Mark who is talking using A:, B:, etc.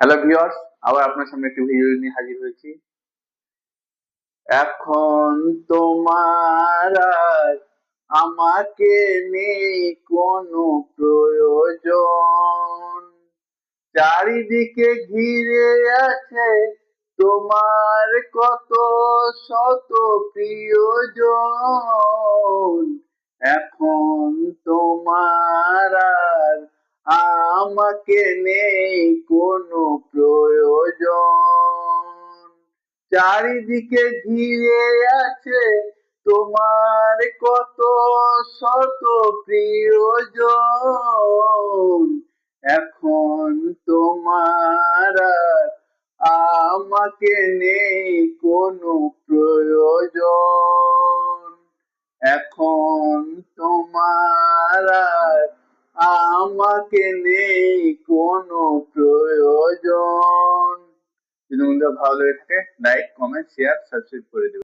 A: Hello viewers, আবার আপনার সামনে একটি ভিডিও নিয়ে হাজির হয়েছি। এখন তোমার আর আমাকে নেই কোনো প্রয়োজন। চারিদিকে ঘিরে আছে তোমার কত শত প্রিয়জন। এখন তোমার আর আমাকে নেই কোনো প্রয়োজন। চারিদিকে ঘিরে আছে তোমার কত শত প্রিয়জন। এখন তোমার আর আমাকে নেই কোনো প্রয়োজন। এখন তোমার আর আমাকে নেই কোনো প্রয়োজন। যদি বন্ধুরা ভালো লেগে থাকে লাইক, কমেন্ট, শেয়ার, সাবস্ক্রাইব করে দেবেন।